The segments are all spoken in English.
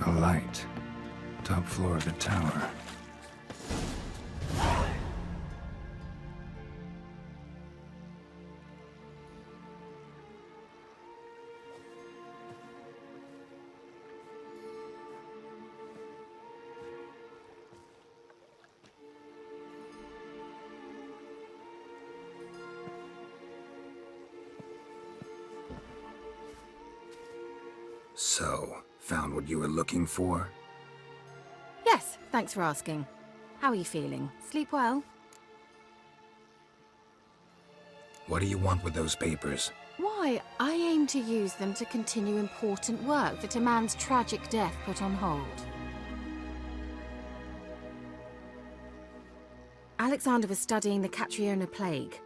A light. Top floor of the tower. So, found what you were looking for? Yes, thanks for asking. How are you feeling? Sleep well? What do you want with those papers? Why, I aim to use them to continue important work that a man's tragic death put on hold. Alexander was studying the Catriona plague.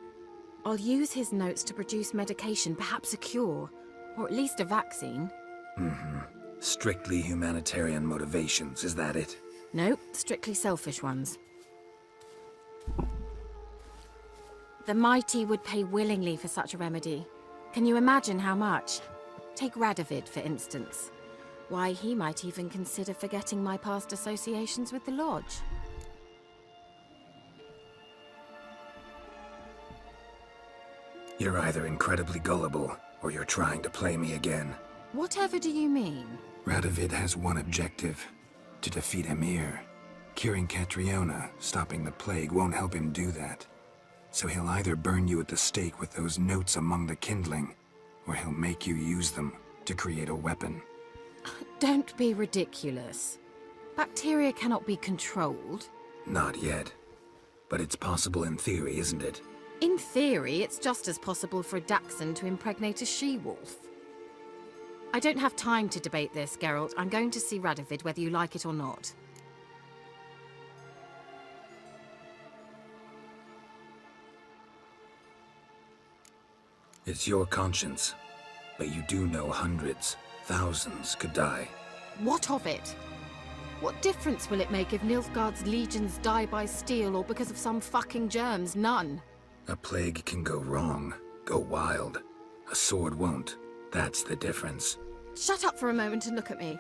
I'll use his notes to produce medication, perhaps a cure, or at least a vaccine. Strictly humanitarian motivations, is that it? Nope, strictly selfish ones. The mighty would pay willingly for such a remedy. Can you imagine how much? Take Radovid, for instance. Why, he might even consider forgetting my past associations with the Lodge. You're either incredibly gullible, or you're trying to play me again. Whatever do you mean? Radovid has one objective. To defeat Emir. Curing Catriona, stopping the plague, won't help him do that. So he'll either burn you at the stake with those notes among the kindling, or he'll make you use them to create a weapon. Don't be ridiculous. Bacteria cannot be controlled. Not yet. But it's possible in theory, isn't it? In theory, it's just as possible for a Dachshund to impregnate a she-wolf. I don't have time to debate this, Geralt. I'm going to see Radovid whether you like it or not. It's your conscience. But you do know hundreds, thousands could die. What of it? What difference will it make if Nilfgaard's legions die by steel or because of some fucking germs? None. A plague can go wrong, go wild. A sword won't. That's the difference. Shut up for a moment and look at me.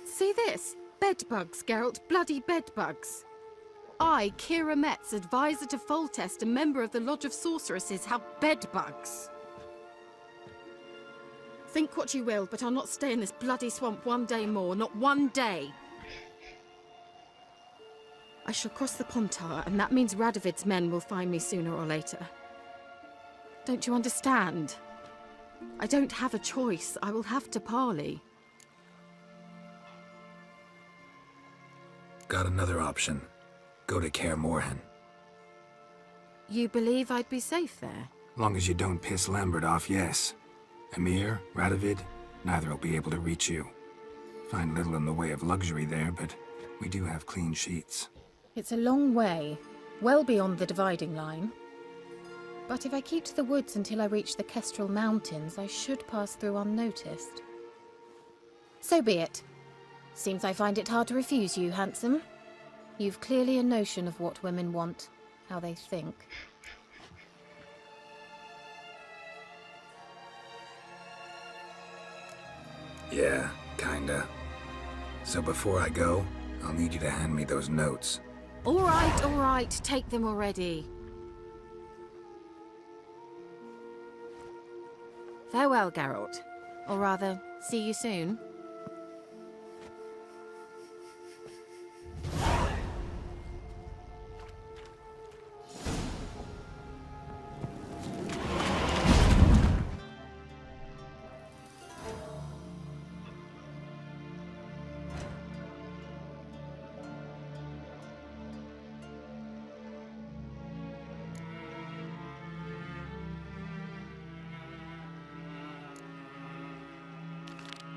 See this? Bedbugs, Geralt. Bloody bedbugs. I, Kira Metz, advisor to Foltest, a member of the Lodge of Sorceresses, have bedbugs. Think what you will, but I'll not stay in this bloody swamp one day more. Not one day. I shall cross the Pontar, and that means Radovid's men will find me sooner or later. Don't you understand? I don't have a choice. I will have to parley. Got another option. Go to Kaer Morhen. You believe I'd be safe there? Long as you don't piss Lambert off, yes. Emir, Radovid, neither will be able to reach you. Find little in the way of luxury there, but we do have clean sheets. It's a long way. well beyond the dividing line. But if I keep to the woods until I reach the Kestrel Mountains, I should pass through unnoticed. So be it. Seems I find it hard to refuse you, handsome. You've clearly a notion of what women want, how they think. Yeah, kinda. So before I go, I'll need you to hand me those notes. All right, take them already. Farewell, Geralt. Or rather, see you soon.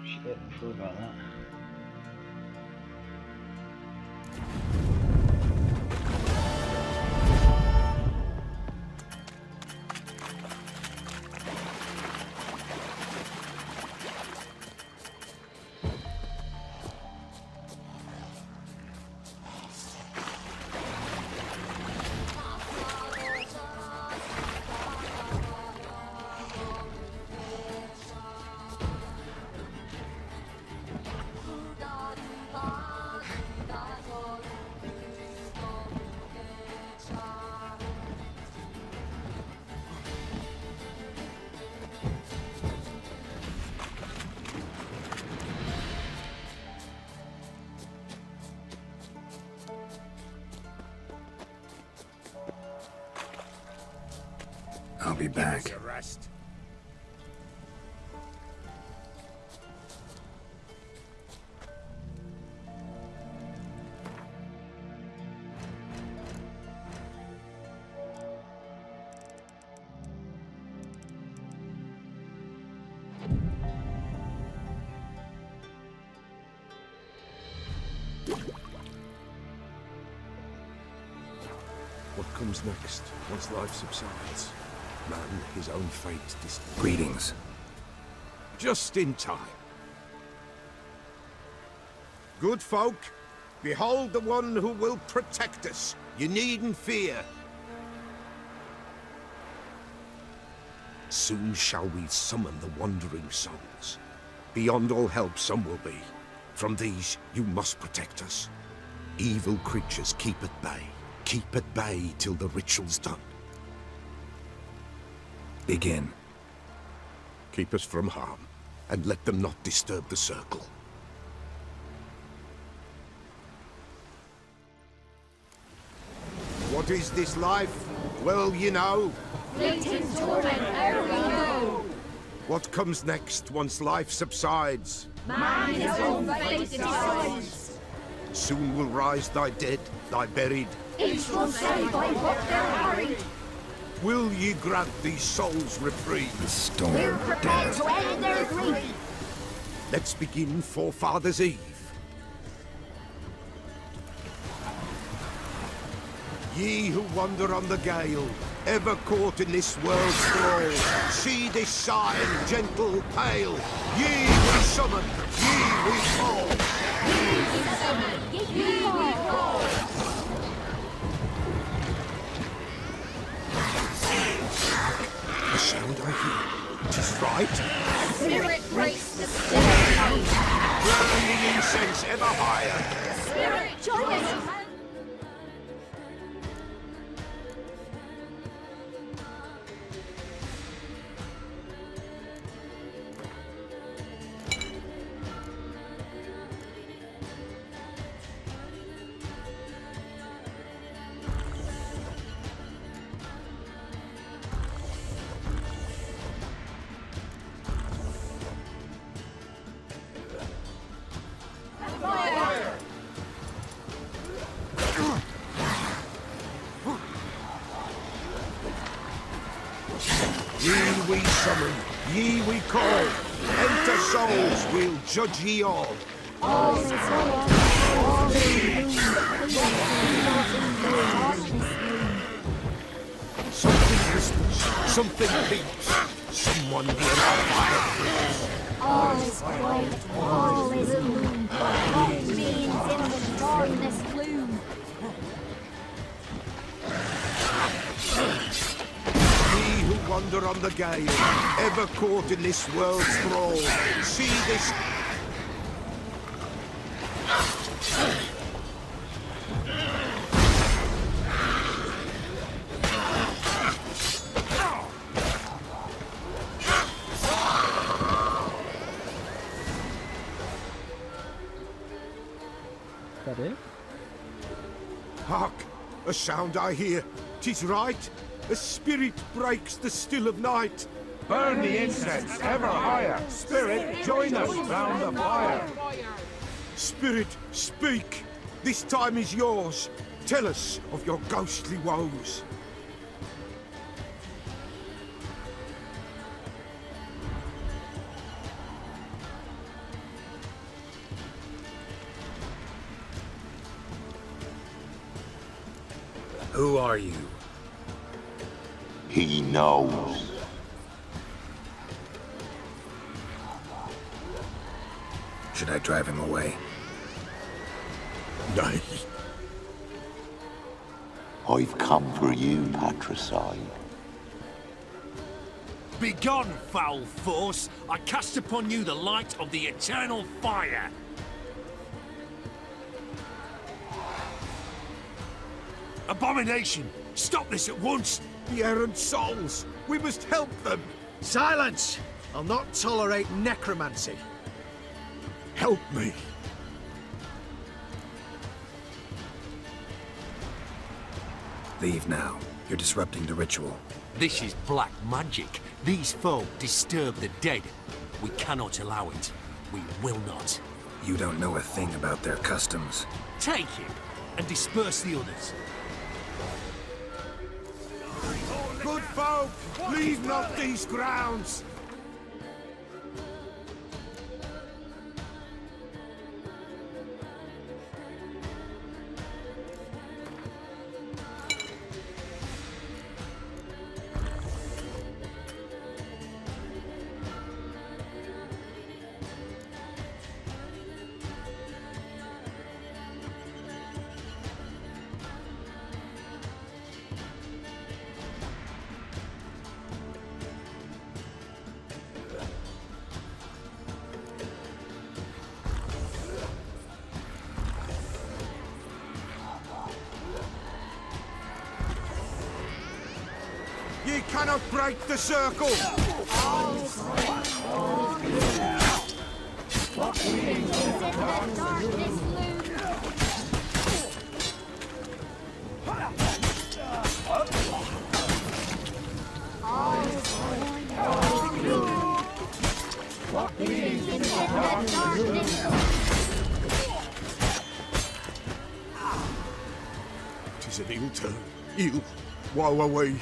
Shit, I forgot about that. I'll be back. What comes next, once life subsides? Man, his own fate decides. Greetings. Just in time. Good folk, behold the one who will protect us. You needn't fear. Soon shall we summon the wandering souls. Beyond all help some will be. From these you must protect us. Evil creatures keep at bay. Keep at bay till the ritual's done. Begin. Keep us from harm, and let them not disturb the circle. What is this life? Well, you know. Fleeting torment ere we go. What comes next once life subsides? Man his own fate decides. Soon will rise thy dead, thy buried. Each will say by what they're harried. Will ye grant these souls reprieve? The storm We're prepared to end their grief. Let's begin Forefathers' Eve. Ye who wander on the gale, ever caught in this world's thrall, see this sign, gentle, pale. Ye we summon, ye we call. Ye we call. The sound I hear, 'tis right. Spirit breaks the still night. Burning incense ever higher. Spirit join us. Ye we summon, ye we call. Enter souls, we'll judge ye all. All is well. All is blue. Something peeps. Someone near our fire. All is quiet, all is gloom. What means in the darkness loom? Ye who wander on the gale, ever caught in this world's thrall, see this. That it? Hark! A sound I hear. 'Tis right. A spirit breaks the still of night. Burn the incense ever higher. Spirit, join us round the fire. Spirit, speak. This time is yours. Tell us of your ghostly woes. Who are you? He knows. Should I drive him away? Nay. I've come for you, patricide. Begone, foul force! I cast upon you the light of the eternal fire! Abomination! Stop this at once! The errant souls. We must help them. Silence! I'll not tolerate necromancy. Help me. Leave now. You're disrupting the ritual. This is black magic. These folk disturb the dead. We cannot allow it. We will not. You don't know a thing about their customs. Take him and disperse the others. Good folk, leave not these grounds. Ye cannot break the circle! What means in the darkness loom? All is quiet, all is gloom. What means in the darkness loom? 'Tis an ill turn. Ill. Woe away.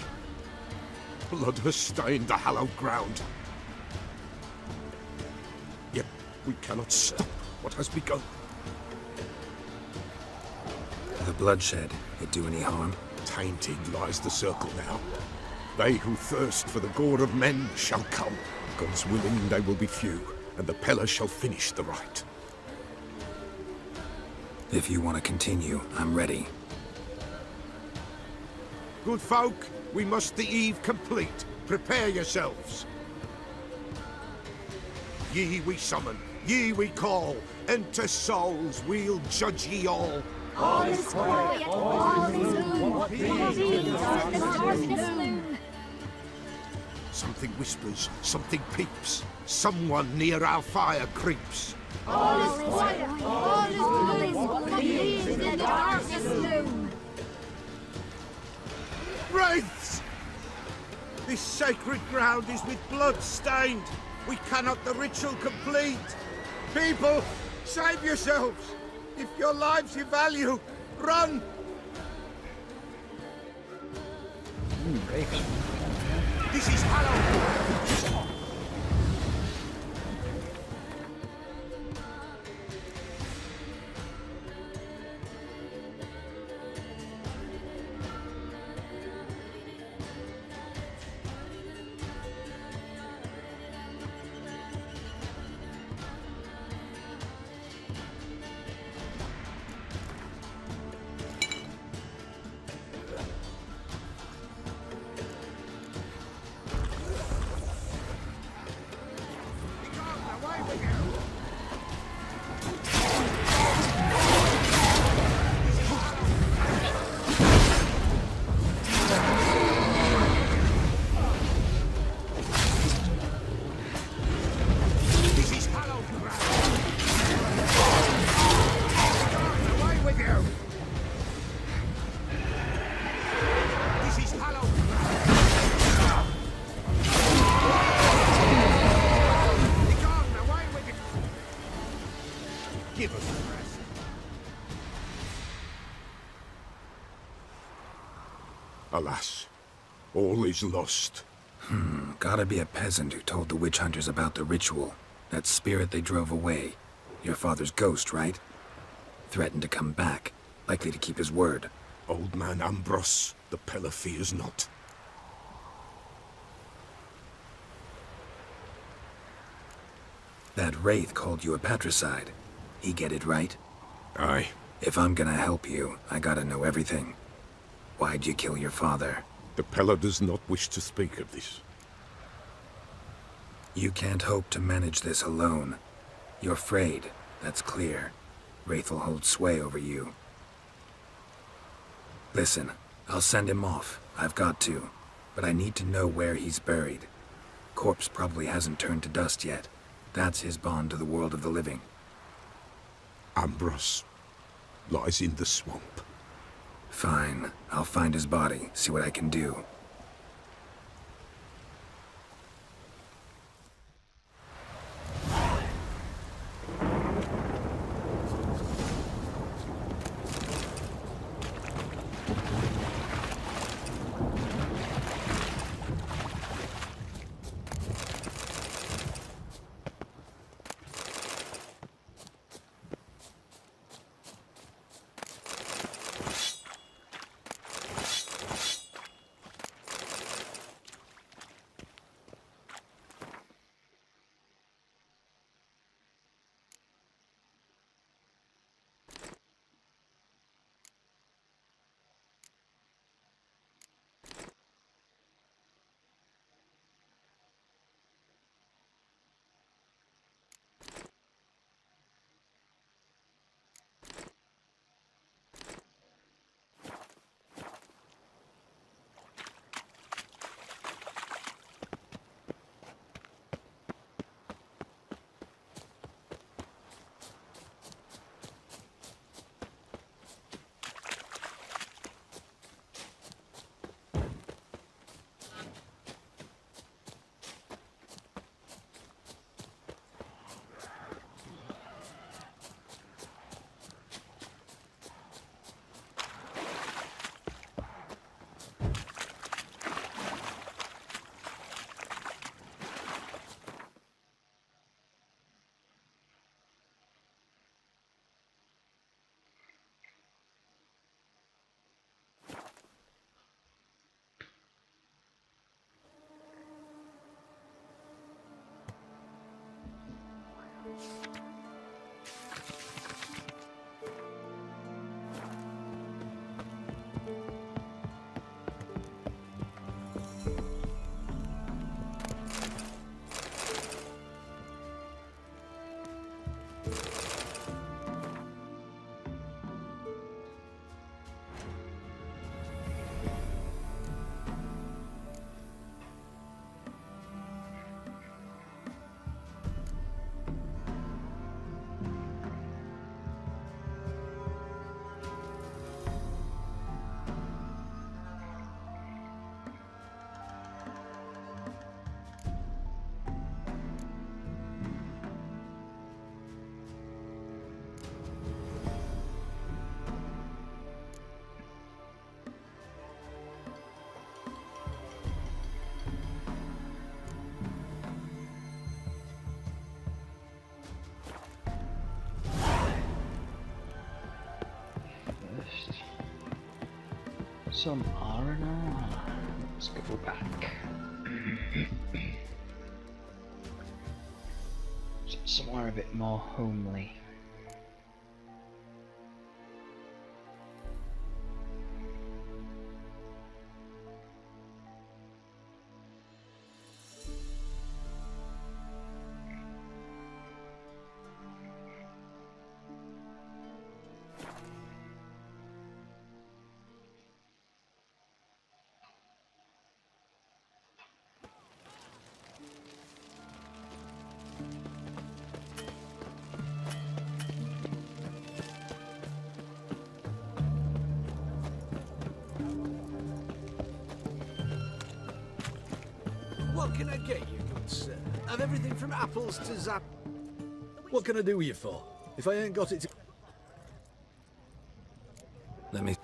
Blood has stained the hallowed ground. Yet we cannot stop what has begun. The bloodshed, it do any harm? Tainted lies the circle now. They who thirst for the gore of men shall come. God's willing they will be few, and the Peller shall finish the rite. If you want to continue, I'm ready. Good folk, we must the eve complete. Prepare yourselves. Ye we summon, ye we call. Enter souls, we'll judge ye all. All is quiet, all is gloom. What means in the darkness loom? Something whispers, something peeps. Someone near our fire creeps. All is quiet, all is gloom. What means in the darkness loom? Wraiths! This sacred ground is with blood stained. We cannot the ritual complete. People, save yourselves. If your lives you value, run! This is hallowed! Alas, all is lost. Gotta be a peasant who told the witch hunters about the ritual. That spirit they drove away. Your father's ghost, right? Threatened to come back. Likely to keep his word. Old man Ambrose, the Peller fears not. That wraith called you a patricide. He get it right? Aye. If I'm gonna help you, I gotta know everything. Why'd you kill your father? The Peller does not wish to speak of this. You can't hope to manage this alone. You're afraid, that's clear. Wraith will hold sway over you. Listen, I'll send him off. I've got to. But I need to know where he's buried. Corpse probably hasn't turned to dust yet. That's his bond to the world of the living. Ambrose lies in the swamp. Fine. I'll find his body, see what I can do. Some R&R. Let's go back. Somewhere a bit more homely. What can I get you, good sir? I've everything from apples to zap. What can I do you for? If I ain't got it to... Let me...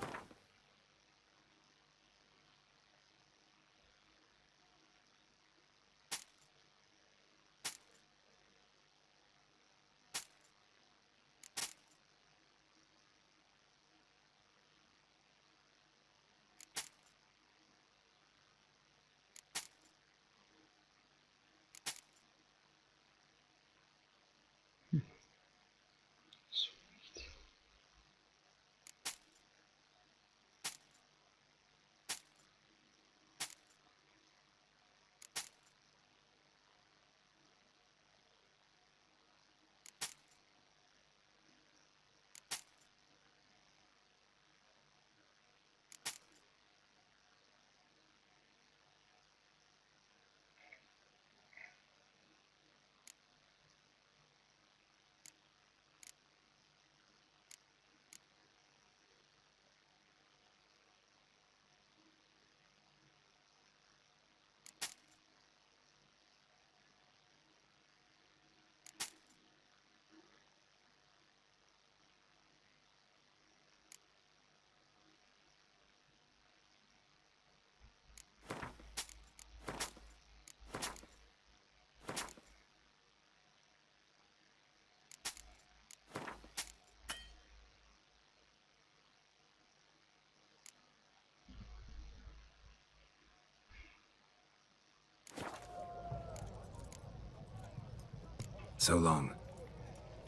So long.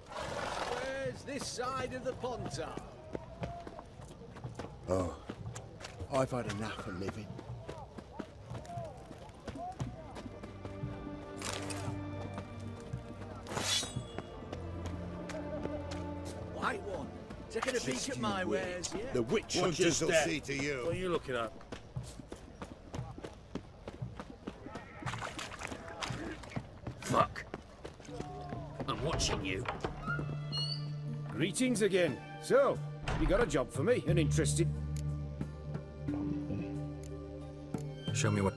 Where's this side of the Pontar? Oh, I've had enough of living. White one. Taking a peek at my wares, yeah? The witch hunters will see to you. What are you looking at? Fuck. I'm watching you. Greetings again. So, you got a job for me? An interested... Show me what...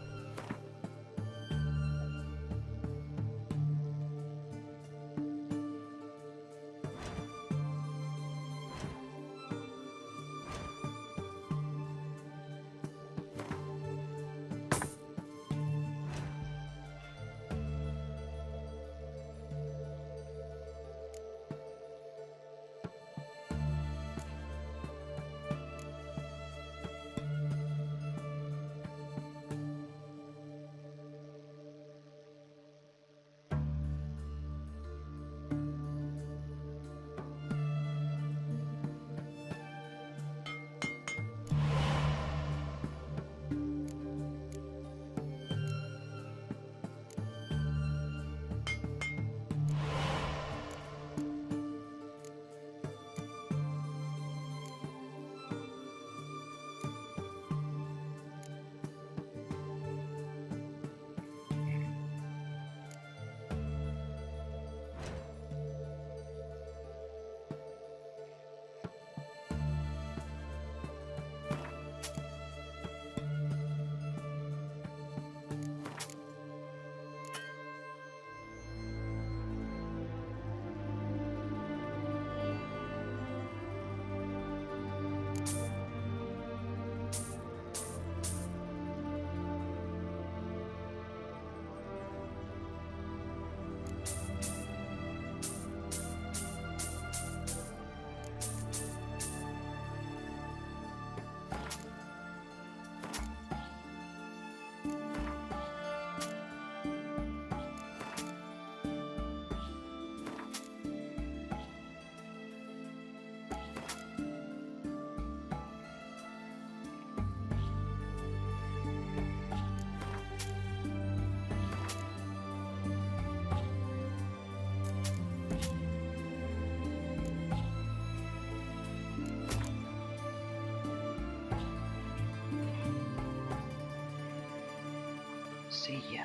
See ya.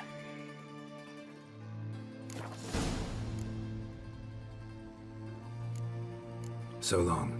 So long.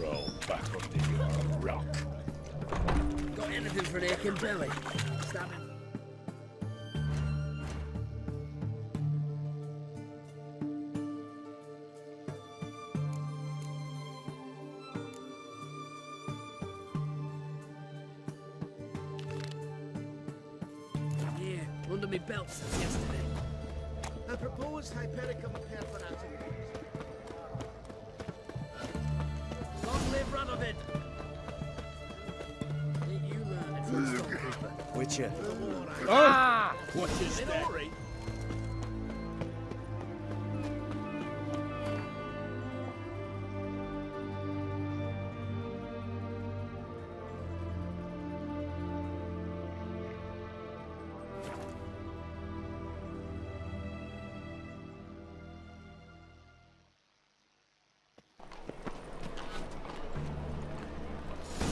Roll back under your rock. Got anything for an aching belly? Stab him. Yeah, under me belt since yesterday. I propose Hypericum perforatum. Long live Radovid! You learn it from Stormkeeper. Witcher. Ah! Watch your step. Minori?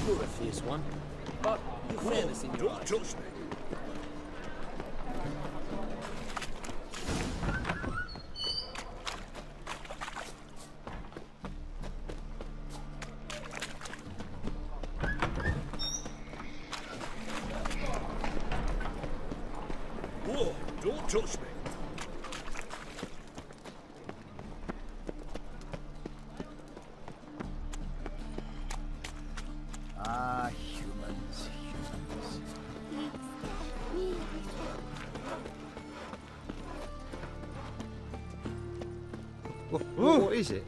You're a fierce one. But you're fairness in your eyes. Don't touch me. Touch me. Ah, humans, humans. What is it?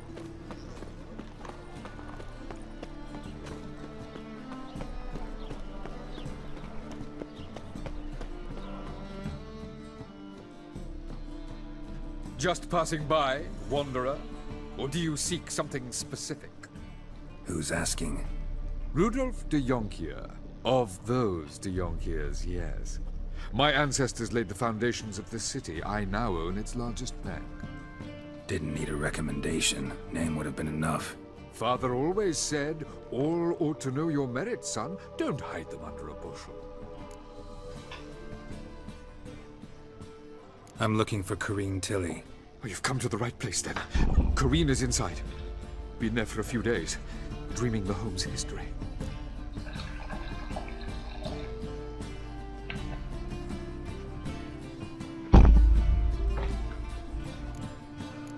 Just passing by, wanderer? Or do you seek something specific? Who's asking? Rudolf de Jonkier. Of those de Jonkiers, yes. My ancestors laid the foundations of this city. I now own its largest bank. Didn't need a recommendation. Name would have been enough. Father always said, all ought to know your merits, son. Don't hide them under a bushel. I'm looking for Corrine Tilly. Oh, you've come to the right place, then. Corrine is inside. Been there for a few days, dreaming the home's history.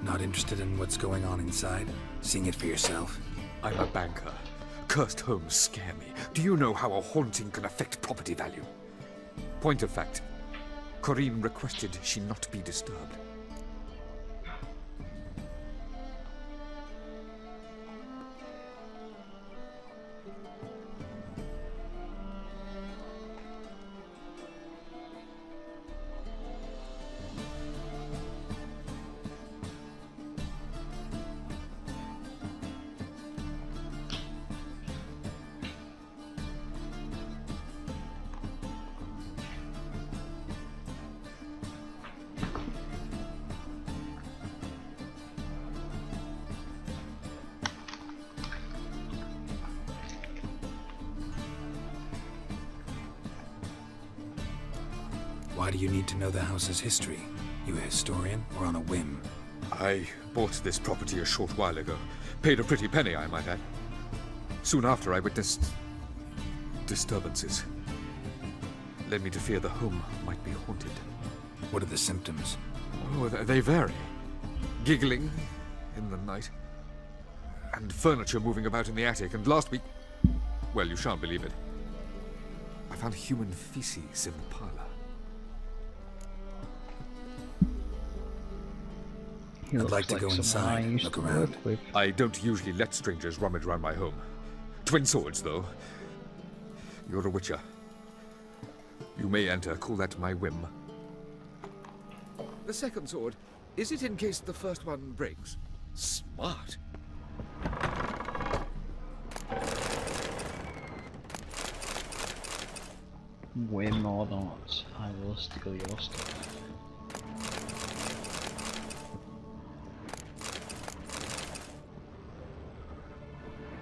Not interested in what's going on inside? Seeing it for yourself? I'm a banker. Cursed homes scare me. Do you know how a haunting can affect property value? Point of fact, Corrine requested she not be disturbed. Why do you need to know the house's history? You a historian or on a whim? I bought this property a short while ago. Paid a pretty penny, I might add. Soon after, I witnessed disturbances. Led me to fear the home might be haunted. What are the symptoms? Oh, they vary. Giggling in the night. And furniture moving about in the attic. And last week... well, you shan't believe it. I found human feces in the parlor. I'd like to go inside, look around. I don't usually let strangers rummage around my home. Twin swords, though. You're a witcher. You may enter, call that my whim. The second sword, is it in case the first one breaks? Smart. Whim or not, I will steal your stuff.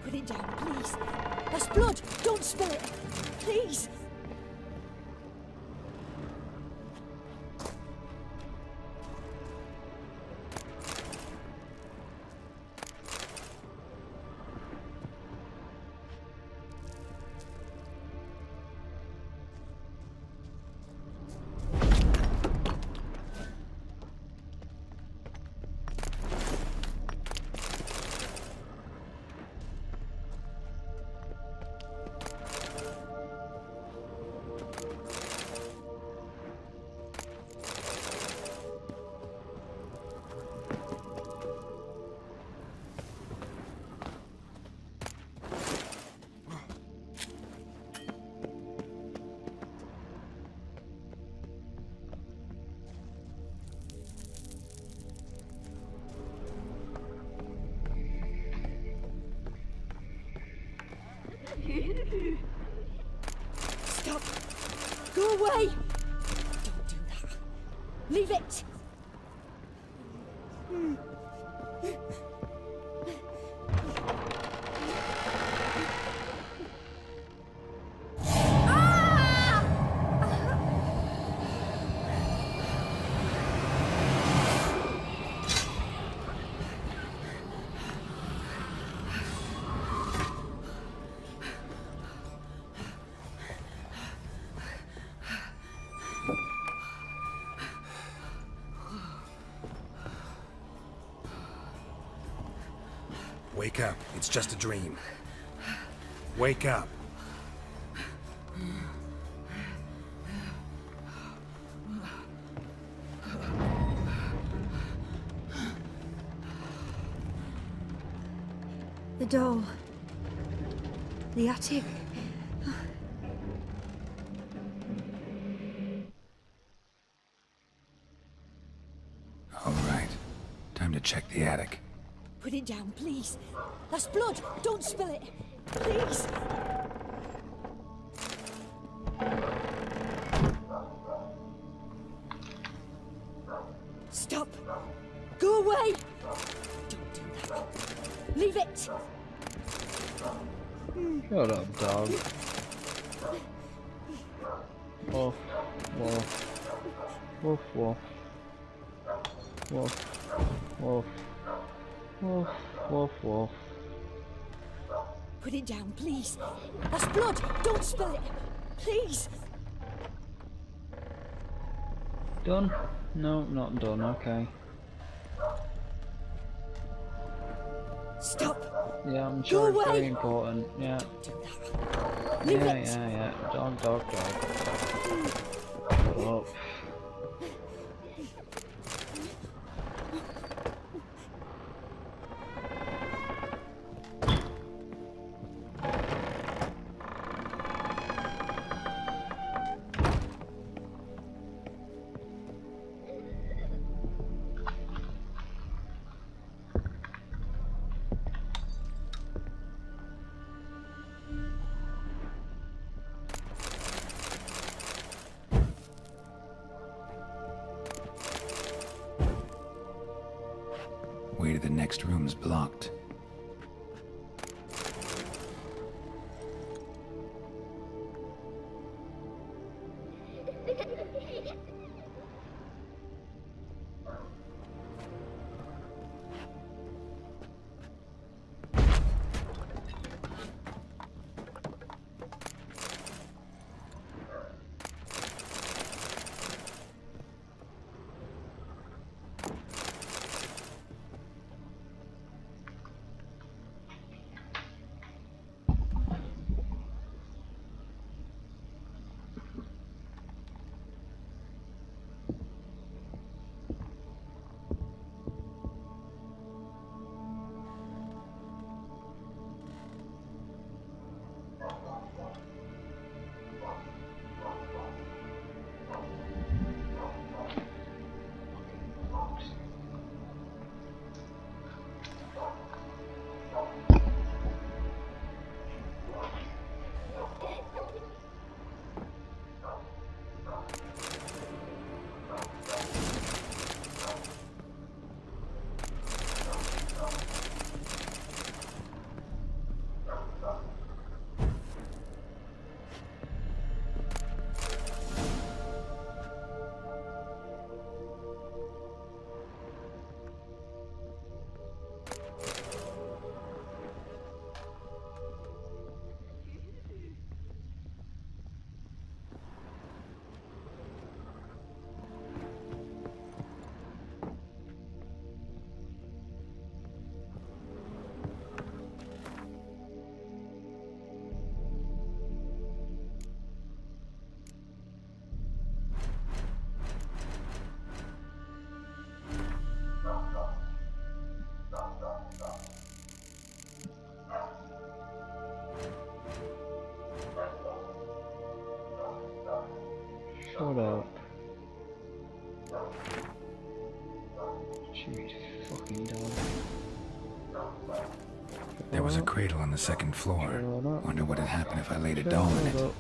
Put it down, please. That's blood. Don't spill it. Please. Stop! Go away! Don't do that. Leave it! it's just a dream. Wake up. The doll. The attic. All right. Time to check the attic. Put it down, please. That's blood. Don't spill it. Please. Stop. Go away. Don't do that. Leave it. Shut up, dog. Woof, woof. Woof, woof. Woof, woof. Woof, woof, woof. Put it down, please. That's blood. Don't spill it. Please. Done? No, not done, okay. Stop. Yeah, I'm sure Go it's very away. important. Yeah. Do that. Leave it. Yeah. Dog, dog, dog. Shut up. Way to the next room's blocked. Shut up. Shoot, fucking dog. There was a cradle on the second floor. Wonder what had happened if I laid a doll in it.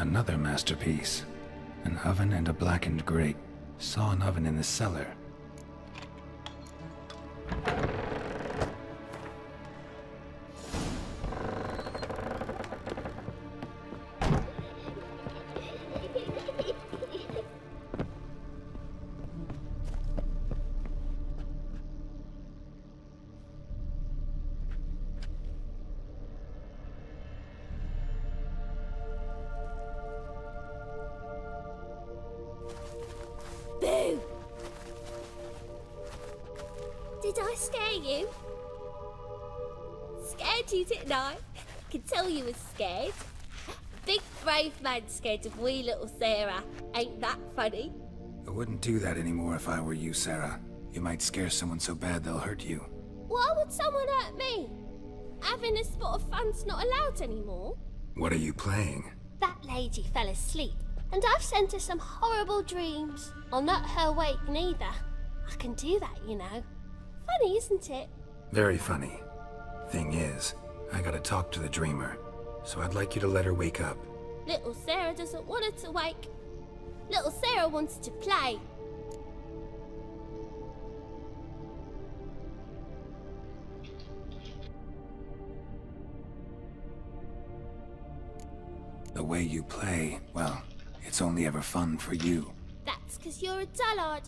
Another masterpiece. An oven and a blackened grate. Saw an oven in the cellar. Boo! Did I scare you? Scared you, didn't I? Could tell you was scared. Big brave man scared of wee little Sarah. Ain't that funny? I wouldn't do that anymore if I were you, Sarah. You might scare someone so bad they'll hurt you. Why would someone hurt me? Having a spot of fun's not allowed anymore. What are you playing? That lady fell asleep, and I've sent her some horrible dreams. I'll not her wake neither. I can do that, you know. Funny, isn't it? Very funny. Thing is, I gotta talk to the dreamer, so I'd like you to let her wake up. Little Sarah doesn't want her to wake. Little Sarah wants to play. The way you play, well, it's only ever fun for you. That's 'cause you're a dullard.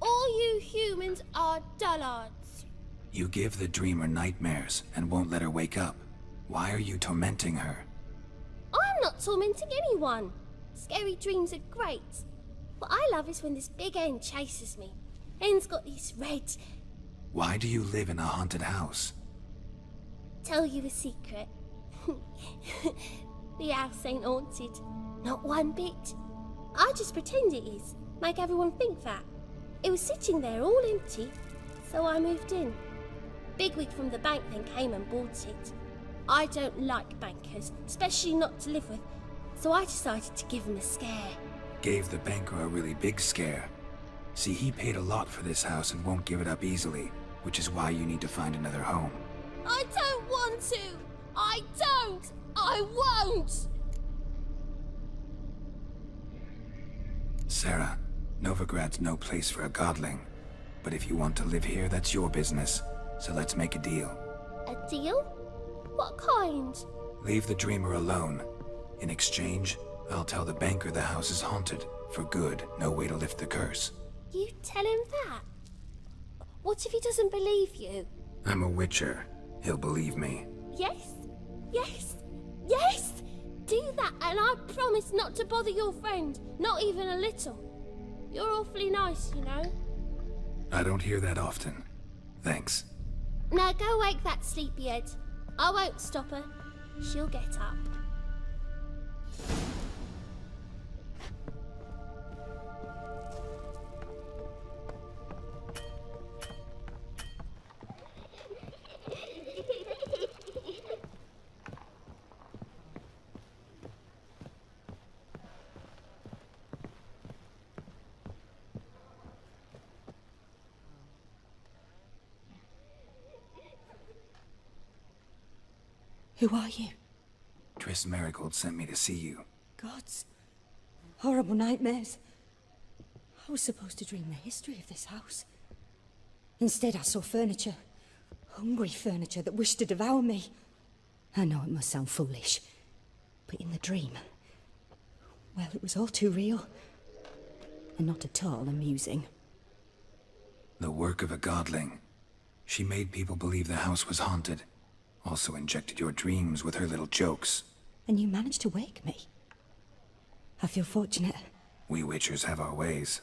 All you humans are dullards. You give the dreamer nightmares and won't let her wake up. Why are you tormenting her? I'm not tormenting anyone. Scary dreams are great. What I love is when this big hen chases me. Hen's got these red... Why do you live in a haunted house? Tell you a secret. The house ain't haunted. Not one bit. I just pretend it is. Make everyone think that. It was sitting there all empty, so I moved in. Bigwig from the bank then came and bought it. I don't like bankers, especially not to live with, so I decided to give him a scare. Gave the banker a really big scare. See, he paid a lot for this house and won't give it up easily, which is why you need to find another home. I don't want to! I don't! I won't! Sarah, Novigrad's no place for a godling. But if you want to live here, that's your business. So let's make a deal. A deal? What kind? Leave the dreamer alone. In exchange, I'll tell the banker the house is haunted. For good, no way to lift the curse. You tell him that? What if he doesn't believe you? I'm a witcher. He'll believe me. Yes? Yes? Yes! Do that and I promise not to bother your friend. Not even a little. You're awfully nice, you know. I don't hear that often. Thanks. Now go wake that sleepyhead. I won't stop her. She'll get up. Who are you? Triss Marigold sent me to see you. Gods. Horrible nightmares. I was supposed to dream the history of this house. Instead, I saw furniture. Hungry furniture that wished to devour me. I know it must sound foolish, but in the dream, well, it was all too real. And not at all amusing. The work of a godling. She made people believe the house was haunted. Also injected your dreams with her little jokes. And you managed to wake me. I feel fortunate. We witchers have our ways.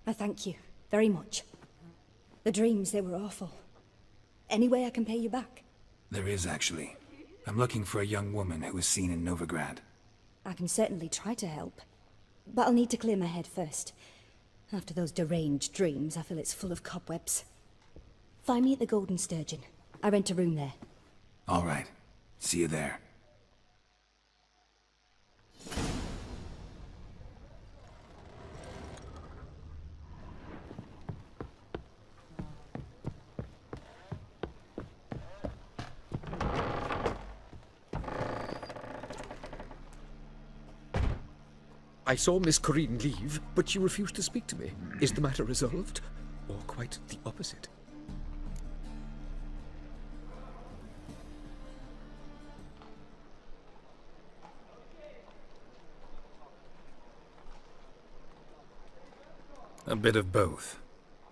I thank you very much. The dreams, they were awful. Any way I can pay you back? There is, actually. I'm looking for a young woman who was seen in Novigrad. I can certainly try to help. But I'll need to clear my head first. After those deranged dreams, I feel it's full of cobwebs. Find me at the Golden Sturgeon. I rent a room there. All right. See you there. I saw Miss Corinne leave, but she refused to speak to me. Is the matter resolved? Or quite the opposite? A bit of both.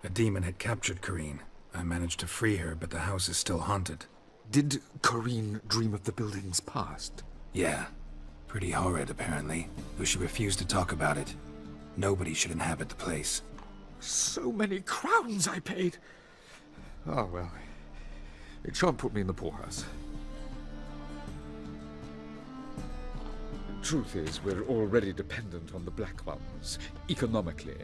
A demon had captured Corinne. I managed to free her, but the house is still haunted. Did Corinne dream of the building's past? Yeah. Pretty horrid, apparently, though she refused to talk about it. Nobody should inhabit the place. So many crowns I paid! Oh, well. It shan't put me in the poorhouse. Truth is, we're already dependent on the Black Ones, economically.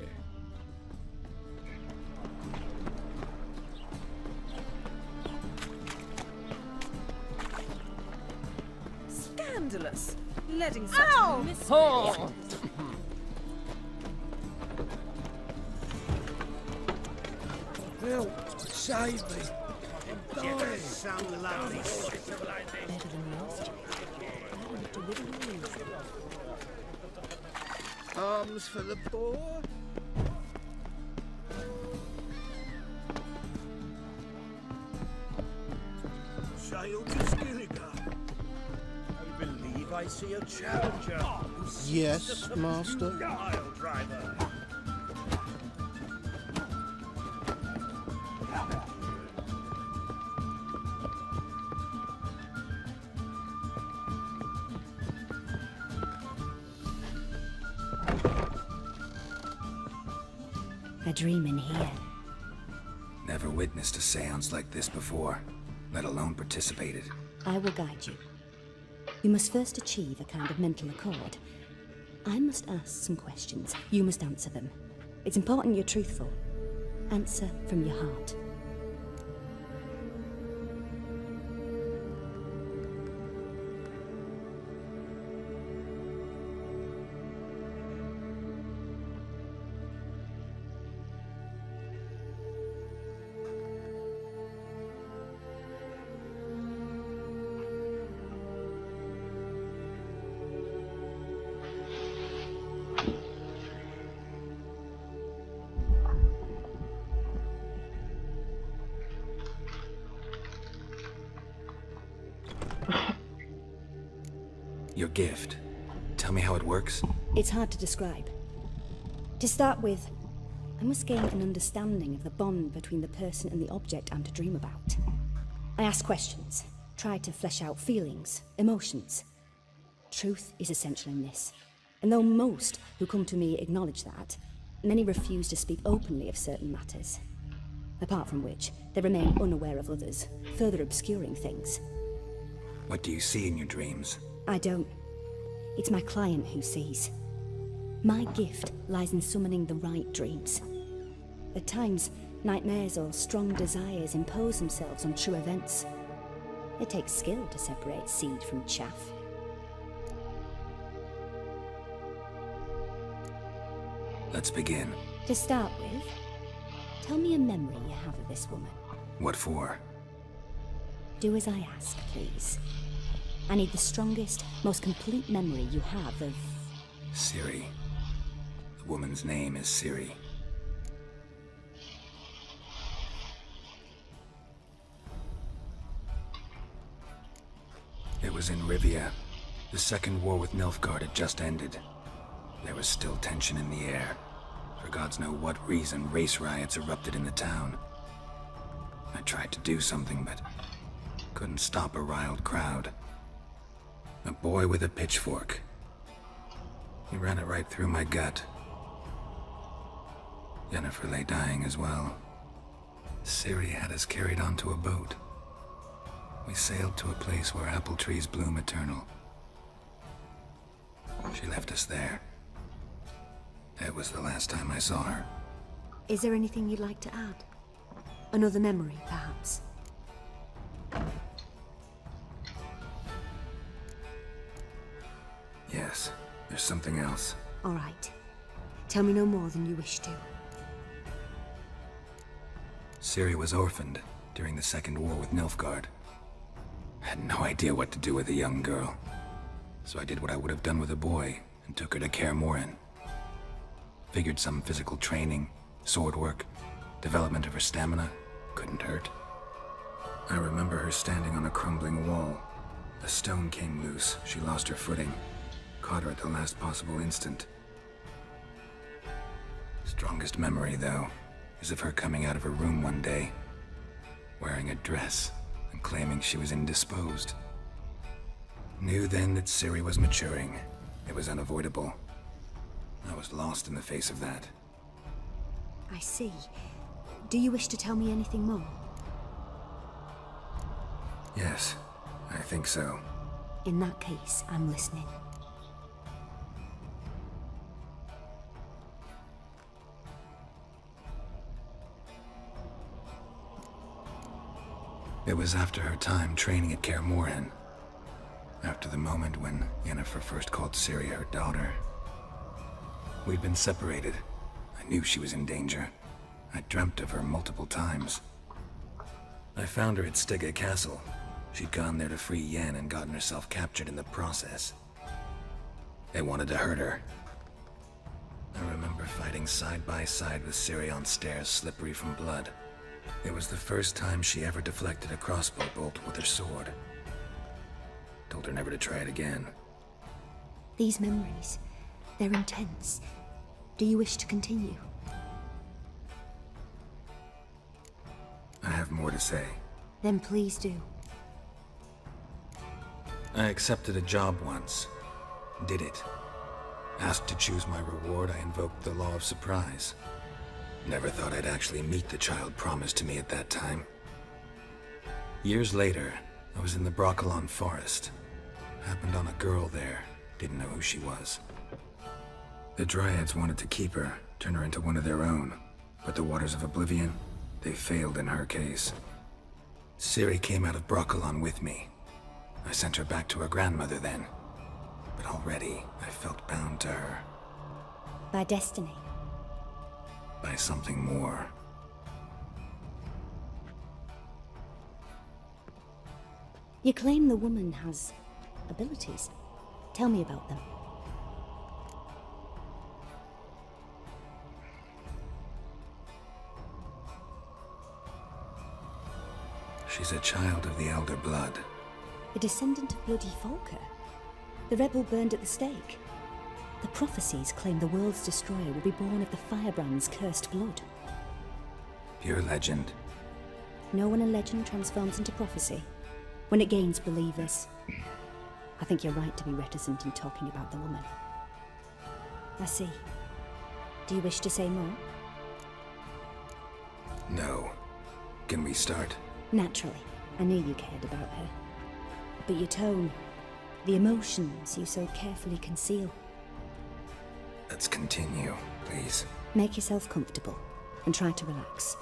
Scandalous! Letting such miscreants... Oh! Bill, save me. I'm dying. Sound lovely. Better than last year. I don't have to whittle you. Arms for the poor. Sail to Stubacca. I believe I see a challenger. Yes, master. Pile driver. A dream in here. Never witnessed a seance like this before, let alone participated. I will guide you. You must first achieve a kind of mental accord. I must ask some questions. You must answer them. It's important you're truthful. Answer from your heart. Your gift. Tell me how it works. It's hard to describe. To start with, I must gain an understanding of the bond between the person and the object I'm to dream about. I ask questions, try to flesh out feelings, emotions. Truth is essential in this, and though most who come to me acknowledge that, many refuse to speak openly of certain matters. Apart from which, they remain unaware of others, further obscuring things. What do you see in your dreams? I don't. It's my client who sees. My gift lies in summoning the right dreams. At times, nightmares or strong desires impose themselves on true events. It takes skill to separate seed from chaff. Let's begin. To start with, tell me a memory you have of this woman. What for? Do as I ask, please. I need the strongest, most complete memory you have of... Ciri. The woman's name is Ciri. It was in Rivia. The second war with Nilfgaard had just ended. There was still tension in the air. For gods know what reason, race riots erupted in the town. I tried to do something, but couldn't stop a riled crowd. A boy with a pitchfork. He ran it right through my gut. Yennefer lay dying as well. Ciri had us carried onto a boat. We sailed to a place where apple trees bloom eternal. She left us there. That was the last time I saw her. Is there anything you'd like to add? Another memory, perhaps? Yes, there's something else. All right. Tell me no more than you wish to. Ciri was orphaned during the Second War with Nilfgaard. I had no idea what to do with a young girl. So I did what I would have done with a boy and took her to Kaer Morhen. Figured some physical training, sword work, development of her stamina couldn't hurt. I remember her standing on a crumbling wall. A stone came loose, she lost her footing. Caught her at the last possible instant. Strongest memory, though, is of her coming out of her room one day, wearing a dress and claiming she was indisposed. Knew then that Ciri was maturing. It was unavoidable. I was lost in the face of that. I see. Do you wish to tell me anything more? Yes, I think so. In that case, I'm listening. It was after her time training at Kaer Morhen. After the moment when Yennefer first called Ciri her daughter. We'd been separated. I knew she was in danger. I dreamt of her multiple times. I found her at Stubacca Castle. She'd gone there to free Yen and gotten herself captured in the process. They wanted to hurt her. I remember fighting side by side with Ciri on stairs slippery from blood. It was the first time she ever deflected a crossbow bolt with her sword. Told her never to try it again. These memories, they're intense. Do you wish to continue? I have more to say. Then please do. I accepted a job once. Did it. Asked to choose my reward, I invoked the law of surprise. Never thought I'd actually meet the child promised to me at that time. Years later, I was in the Broccolon forest. Happened on a girl there. Didn't know who she was. The Dryads wanted to keep her, turn her into one of their own. But the Waters of Oblivion, they failed in her case. Ciri came out of Broccolon with me. I sent her back to her grandmother then. But already, I felt bound to her. By destiny. By something more. You claim the woman has abilities. Tell me about them. She's a child of the Elder Blood. A descendant of bloody Falker. The rebel burned at the stake. The prophecies claim the world's destroyer will be born of the Firebrand's cursed blood. Pure legend. Know when a legend transforms into prophecy? When it gains believers. I think you're right to be reticent in talking about the woman. I see. Do you wish to say more? No. Can we start? Naturally. I knew you cared about her. But your tone, the emotions you so carefully conceal. Let's continue, please. Make yourself comfortable and try to relax.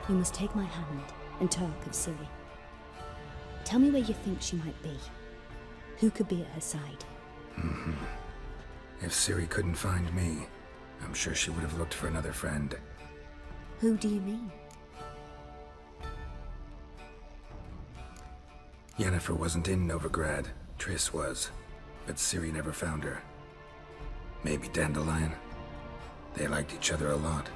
You must take my hand and talk of Ciri. Tell me where you think she might be. Who could be at her side? If Ciri couldn't find me, I'm sure she would have looked for another friend. Who do you mean? Yennefer wasn't in Novigrad. Triss was. But Ciri never found her. Maybe Dandelion. They liked each other a lot.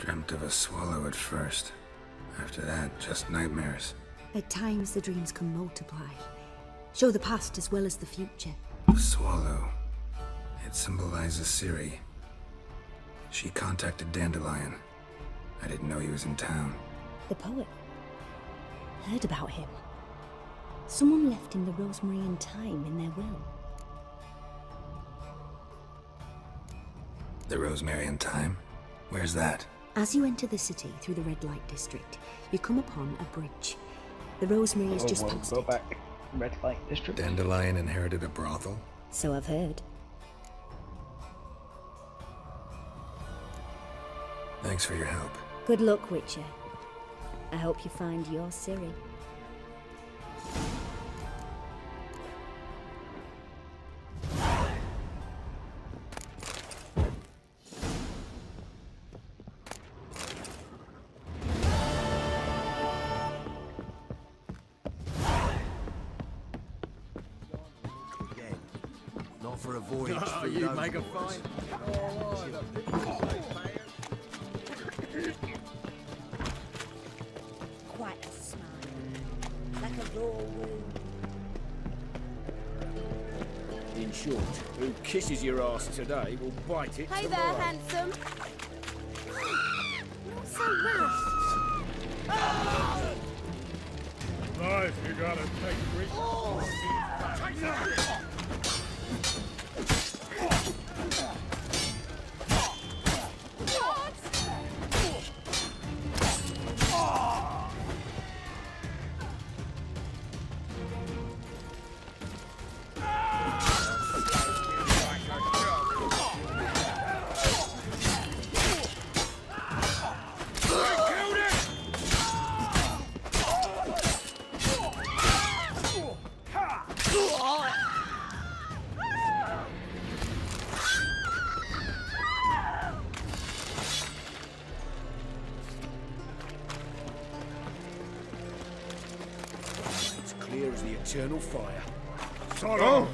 Dreamt of a swallow at first. After that, just nightmares. At times, the dreams can multiply. Show the past as well as the future. The swallow. It symbolizes Ciri. She contacted Dandelion. I didn't know he was in town. The poet. Heard about him. Someone left him the rosemary and thyme in their will. The rosemary and thyme? Where's that? As you enter the city through the red light district, you come upon a bridge. The rosemary is just past go it. back. Red light district. Dandelion inherited a brothel? So I've heard. Thanks for your help. Good luck, Witcher. I hope you find your Ciri. Not for a voyage. Oh, you make a fine. Quite a smile. Like a raw wound. In short, who kisses your ass today will bite it Hey tomorrow. there, handsome. Not so rash. Life, you gotta take risks. It's clear as the eternal fire. Sort of.